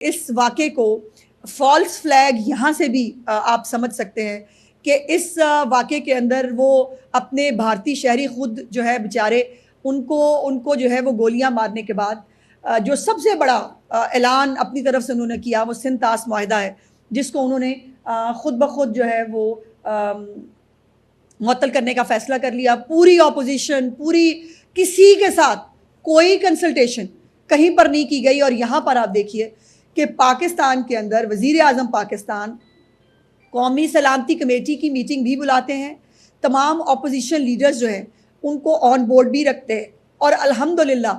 اس واقعے کو false flag یہاں سے بھی آپ سمجھ سکتے ہیں کہ اس واقعے کے اندر وہ اپنے بھارتی شہری خود جو ہے بیچارے ان کو جو ہے وہ گولیاں مارنے کے بعد جو سب سے بڑا اعلان اپنی طرف سے انہوں نے کیا وہ سندھ طاس معاہدہ ہے، جس کو انہوں نے خود بخود جو ہے وہ معطل کرنے کا فیصلہ کر لیا۔ پوری اپوزیشن، پوری کسی کے ساتھ کوئی کنسلٹیشن کہیں پر نہیں کی گئی، اور یہاں پر آپ دیکھیے کہ پاکستان کے اندر وزیر اعظم پاکستان قومی سلامتی کمیٹی کی میٹنگ بھی بلاتے ہیں، تمام اپوزیشن لیڈرز جو ہیں ان کو آن بورڈ بھی رکھتے ہیں، اور الحمدللہ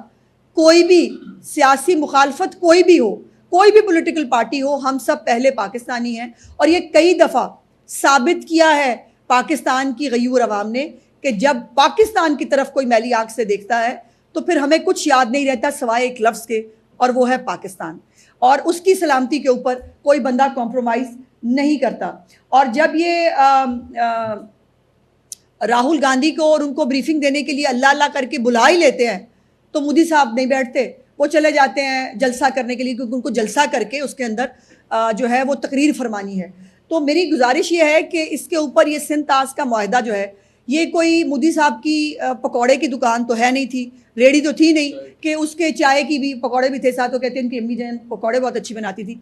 کوئی بھی سیاسی مخالفت کوئی بھی ہو، کوئی بھی پولیٹیکل پارٹی ہو، ہم سب پہلے پاکستانی ہیں۔ اور یہ کئی دفعہ ثابت کیا ہے پاکستان کی غیور عوام نے کہ جب پاکستان کی طرف کوئی میلی آنکھ سے دیکھتا ہے تو پھر ہمیں کچھ یاد نہیں رہتا سوائے ایک لفظ کے، اور وہ ہے پاکستان، اور اس کی سلامتی کے اوپر کوئی بندہ کمپرومائز نہیں کرتا۔ اور جب یہ راہل گاندھی کو اور ان کو بریفنگ دینے کے لیے اللہ اللہ کر کے بلا ہی لیتے ہیں تو مودی صاحب نہیں بیٹھتے، وہ چلے جاتے ہیں جلسہ کرنے کے لیے، کیونکہ ان کو جلسہ کر کے اس کے اندر جو ہے وہ تقریر فرمانی ہے۔ تو میری گزارش یہ ہے کہ اس کے اوپر یہ سندھ طاس کا معاہدہ جو ہے، یہ کوئی مودی صاحب کی پکوڑے کی دکان تو ہے نہیں تھی، ریڈی تو تھی نہیں کہ اس کے چائے کی بھی پکوڑے بھی تھے ساتھ، وہ کہتے ہیں ان کی امی جان پکوڑے بہت اچھی بناتی تھی،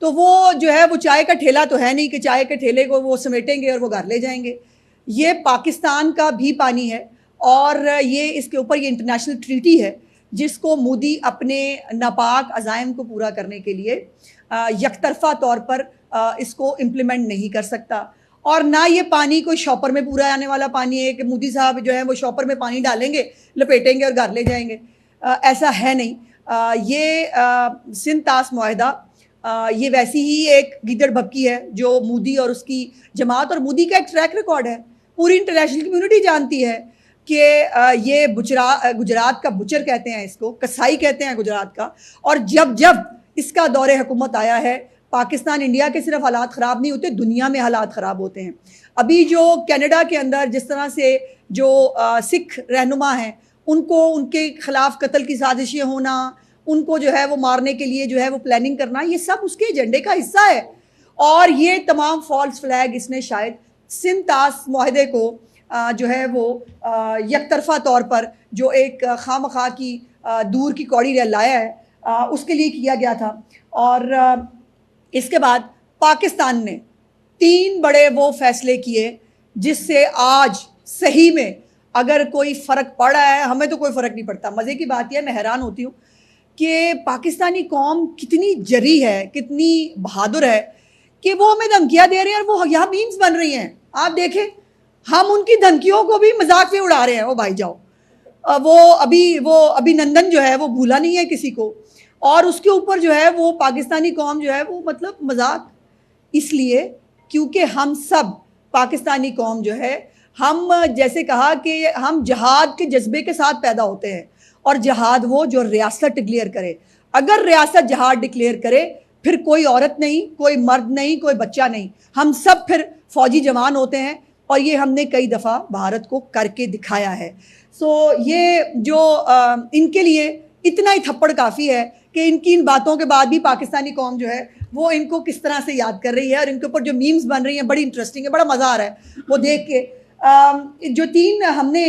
تو وہ جو ہے وہ چائے کا ٹھیلا تو ہے نہیں کہ چائے کے ٹھیلے کو وہ سمیٹیں گے اور وہ گھر لے جائیں گے۔ یہ پاکستان کا بھی پانی ہے، اور یہ اس کے اوپر یہ انٹرنیشنل ٹریٹی ہے جس کو مودی اپنے ناپاک عزائم کو پورا کرنے کے لیے یک طرفہ طور پر اس کو امپلیمنٹ نہیں کر سکتا۔ اور نہ یہ پانی کوئی شاپر میں پورا آنے والا پانی ہے کہ مودی صاحب جو ہے وہ شاپر میں پانی ڈالیں گے، لپیٹیں گے اور گھر لے جائیں گے، ایسا ہے نہیں۔ یہ سندھ طاس معاہدہ یہ ویسی ہی ایک گیدڑ بھبکی ہے جو مودی اور اس کی جماعت، اور مودی کا ایک ٹریک ریکارڈ ہے، پوری انٹرنیشنل کمیونٹی جانتی ہے کہ یہ گجرات کا بچر کہتے ہیں، اس کو کسائی کہتے ہیں گجرات کا، اور جب اس کا دور حکومت آیا ہے پاکستان انڈیا کے صرف حالات خراب نہیں ہوتے، دنیا میں حالات خراب ہوتے ہیں۔ ابھی جو کینیڈا کے اندر جس طرح سے جو سکھ رہنما ہیں ان کو ان کے خلاف قتل کی سازشیں ہونا، ان کو جو ہے وہ مارنے کے لیے جو ہے وہ پلاننگ کرنا، یہ سب اس کے ایجنڈے کا حصہ ہے۔ اور یہ تمام فالس فلیگ اس نے شاید سندھ طاس معاہدے کو جو ہے وہ یک طرفہ طور پر جو ایک خواہ مخواہ کی دور کی کوڑی لایا ہے اس کے لیے کیا گیا تھا۔ اور اس کے بعد پاکستان نے 3 بڑے وہ فیصلے کیے جس سے آج صحیح میں اگر کوئی فرق پڑ رہا ہے، ہمیں تو کوئی فرق نہیں پڑتا۔ مزے کی بات یہ میں حیران ہوتی ہوں کہ پاکستانی قوم کتنی جری ہے، کتنی بہادر ہے کہ وہ ہمیں دھمکیاں دے رہے ہیں، اور وہ یہاں میمز بن رہی ہیں۔ آپ دیکھیں ہم ان کی دھمکیوں کو بھی مذاق میں اڑا رہے ہیں، وہ بھائی جاؤ، وہ ابھی نندن جو ہے وہ بھولا نہیں ہے کسی کو، اور اس کے اوپر جو ہے وہ پاکستانی قوم جو ہے وہ مطلب مذاق، اس لیے کیونکہ ہم سب پاکستانی قوم جو ہے، ہم جیسے کہا کہ ہم جہاد کے جذبے کے ساتھ پیدا ہوتے ہیں، اور جہاد وہ جو ریاست ڈکلیئر کرے۔ اگر ریاست جہاد ڈکلیئر کرے پھر کوئی عورت نہیں، کوئی مرد نہیں، کوئی بچہ نہیں، ہم سب پھر فوجی جوان ہوتے ہیں، اور یہ ہم نے کئی دفعہ بھارت کو کر کے دکھایا ہے۔ یہ جو ان کے لیے اتنا ہی تھپڑ کافی ہے کہ ان باتوں کے بعد بھی پاکستانی قوم جو ہے وہ ان کو کس طرح سے یاد کر رہی ہے، اور ان کے اوپر جو میمز بن رہی ہیں بڑی انٹرسٹنگ ہے، بڑا مزہ آ رہا ہے وہ دیکھ کے۔ جو 3 ہم نے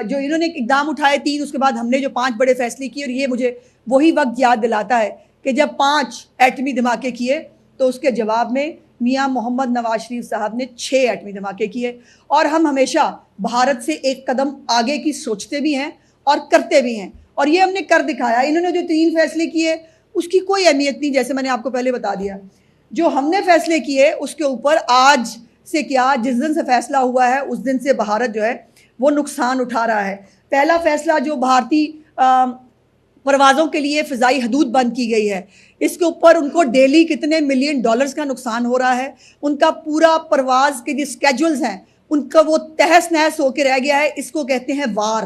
جو انہوں نے اقدام اٹھائے 3، اس کے بعد ہم نے جو 5 بڑے فیصلے کیے، اور یہ مجھے وہی وقت یاد دلاتا ہے کہ جب 5 ایٹمی دھماکے کیے تو اس کے جواب میں میاں محمد نواز شریف صاحب نے 6 ایٹمی دھماکے کیے، اور ہم ہمیشہ بھارت سے ایک قدم آگے کی سوچتے بھی ہیں اور کرتے بھی ہیں، اور یہ ہم نے کر دکھایا۔ انہوں نے جو 3 فیصلے کیے اس کی کوئی اہمیت نہیں، جیسے میں نے آپ کو پہلے بتا دیا۔ جو ہم نے فیصلے کیے اس کے اوپر آج سے کیا، جس دن سے فیصلہ ہوا ہے اس دن سے بھارت جو ہے وہ نقصان اٹھا رہا ہے۔ پہلا فیصلہ جو بھارتی پروازوں کے لیے فضائی حدود بند کی گئی ہے، اس کے اوپر ان کو ڈیلی کتنے ملین ڈالرز کا نقصان ہو رہا ہے، ان کا پورا پرواز کے جو اسکیجولز ہیں ان کا وہ تہس نہس ہو کے رہ گیا ہے۔ اس کو کہتے ہیں وار،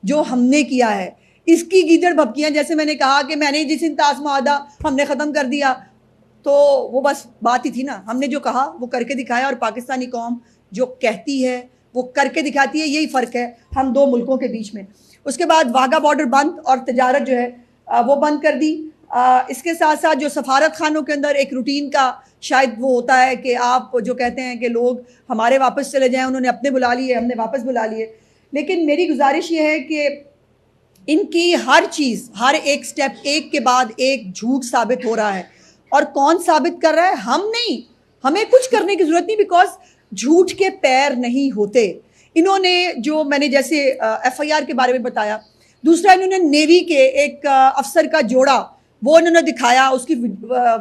جو ہم نے کیا ہے۔ اس کی گیدڑ بھبکیاں، جیسے میں نے کہا کہ میں نے جس سندھ طاس معاہدہ ہم نے ختم کر دیا، تو وہ بس بات ہی تھی نا، ہم نے جو کہا وہ کر کے دکھایا، اور پاکستانی قوم جو کہتی ہے وہ کر کے دکھاتی ہے، یہی فرق ہے ہم 2 ملکوں کے بیچ میں۔ اس کے بعد واگا بارڈر بند، اور تجارت جو ہے وہ بند کر دی۔ اس کے ساتھ ساتھ جو سفارت خانوں کے اندر ایک روٹین کا شاید وہ ہوتا ہے کہ آپ جو کہتے ہیں کہ لوگ ہمارے واپس چلے جائیں، انہوں نے اپنے بلا لیے، ہم نے واپس بلا لیے، لیکن میری گزارش یہ ہے کہ ان کی ہر چیز، ہر ایک سٹیپ ایک کے بعد ایک جھوٹ ثابت ہو رہا ہے. اور کون ثابت کر رہا ہے؟ ہم نہیں. ہمیں کچھ کرنے کی ضرورت نہیں، بیکاز جھوٹ کے پیر نہیں ہوتے. انہوں نے جو میں نے جیسے ایف آئی آر کے بارے میں بتایا، دوسرا انہوں نے نیوی کے ایک افسر کا جوڑا وہ انہوں نے دکھایا، اس کی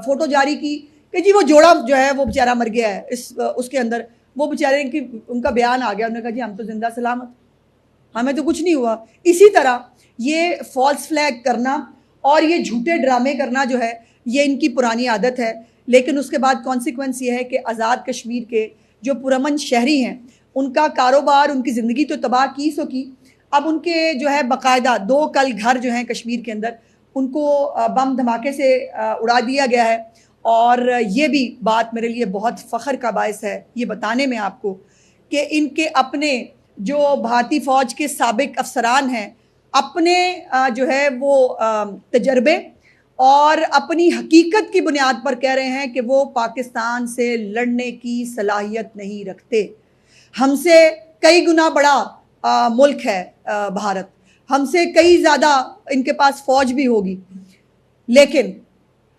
فوٹو جاری کی کہ جی وہ جوڑا جو ہے وہ بیچارہ مر گیا ہے اس کے اندر. وہ بیچارے ان کا بیان آ گیا، انہوں نے کہا جی ہم تو زندہ سلامت، ہمیں تو کچھ نہیں ہوا. اسی طرح یہ فالس فلیگ کرنا اور یہ جھوٹے ڈرامے کرنا جو ہے یہ ان کی پرانی عادت ہے. لیکن اس کے بعد کانسیکوینس یہ ہے کہ آزاد کشمیر کے جو پرامن شہری ہیں ان کا کاروبار، ان کی زندگی تو تباہ کی سو کی. اب ان کے جو ہے باقاعدہ 2 کل گھر جو ہیں کشمیر کے اندر ان کو بم دھماکے سے اڑا دیا گیا ہے. اور یہ بھی بات میرے لیے بہت فخر کا باعث ہے یہ بتانے میں آپ کو کہ ان کے اپنے جو بھارتی فوج کے سابق افسران ہیں، اپنے جو ہے وہ تجربے اور اپنی حقیقت کی بنیاد پر کہہ رہے ہیں کہ وہ پاکستان سے لڑنے کی صلاحیت نہیں رکھتے. ہم سے کئی گنا بڑا ملک ہے بھارت، ہم سے کئی زیادہ ان کے پاس فوج بھی ہوگی، لیکن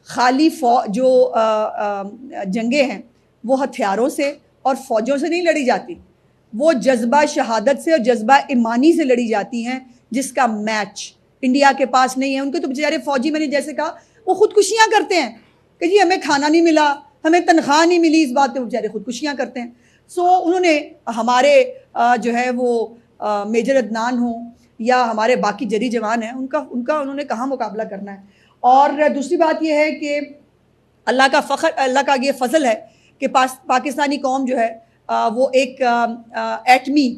خالی جو جنگیں ہیں وہ ہتھیاروں سے اور فوجوں سے نہیں لڑی جاتی، وہ جذبہ شہادت سے اور جذبہ ایمانی سے لڑی جاتی ہیں، جس کا میچ انڈیا کے پاس نہیں ہے. ان کے تو بیچارے فوجی، میں نے جیسے کہا، وہ خودکشیاں کرتے ہیں کہ جی ہمیں کھانا نہیں ملا، ہمیں تنخواہ نہیں ملی، اس بات پہ بیچارے خودکشیاں کرتے ہیں. سو انہوں نے ہمارے جو ہے وہ میجر عدنان ہوں یا ہمارے باقی جری جوان ہیں، ان کا انہوں نے کہاں مقابلہ کرنا ہے. اور دوسری بات یہ ہے کہ اللہ کا فخر، اللہ کا یہ فضل ہے کہ پاکستانی قوم جو ہے وہ ایک ایٹمی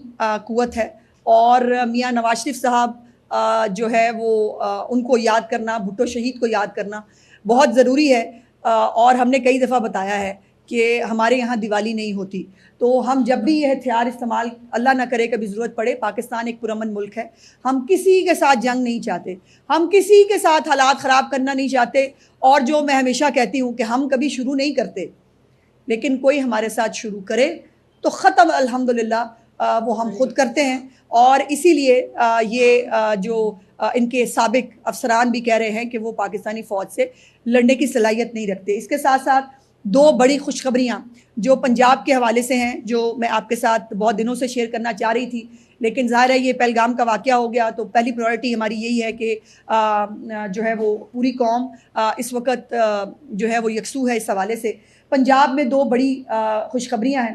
قوت ہے. اور میاں نواز شریف صاحب جو ہے وہ ان کو یاد کرنا، بھٹو شہید کو یاد کرنا بہت ضروری ہے. اور ہم نے کئی دفعہ بتایا ہے کہ ہمارے یہاں دیوالی نہیں ہوتی، تو ہم جب بھی یہ ہتھیار استعمال، اللہ نہ کرے کبھی ضرورت پڑے، پاکستان ایک پرامن ملک ہے، ہم کسی کے ساتھ جنگ نہیں چاہتے، ہم کسی کے ساتھ حالات خراب کرنا نہیں چاہتے. اور جو میں ہمیشہ کہتی ہوں کہ ہم کبھی شروع نہیں کرتے، لیکن کوئی ہمارے ساتھ شروع کرے تو ختم الحمدللہ وہ ہم خود کرتے ہیں. اور اسی لیے یہ جو ان کے سابق افسران بھی کہہ رہے ہیں کہ وہ پاکستانی فوج سے لڑنے کی صلاحیت نہیں رکھتے. اس کے ساتھ ساتھ 2 بڑی خوشخبریاں جو پنجاب کے حوالے سے ہیں، جو میں آپ کے ساتھ بہت دنوں سے شیئر کرنا چاہ رہی تھی، لیکن ظاہر ہے یہ پہلگام کا واقعہ ہو گیا تو پہلی پرائرٹی ہماری یہی ہے کہ جو ہے وہ پوری قوم اس وقت جو ہے وہ یکسو ہے اس حوالے سے. پنجاب میں 2 بڑی خوشخبریاں ہیں.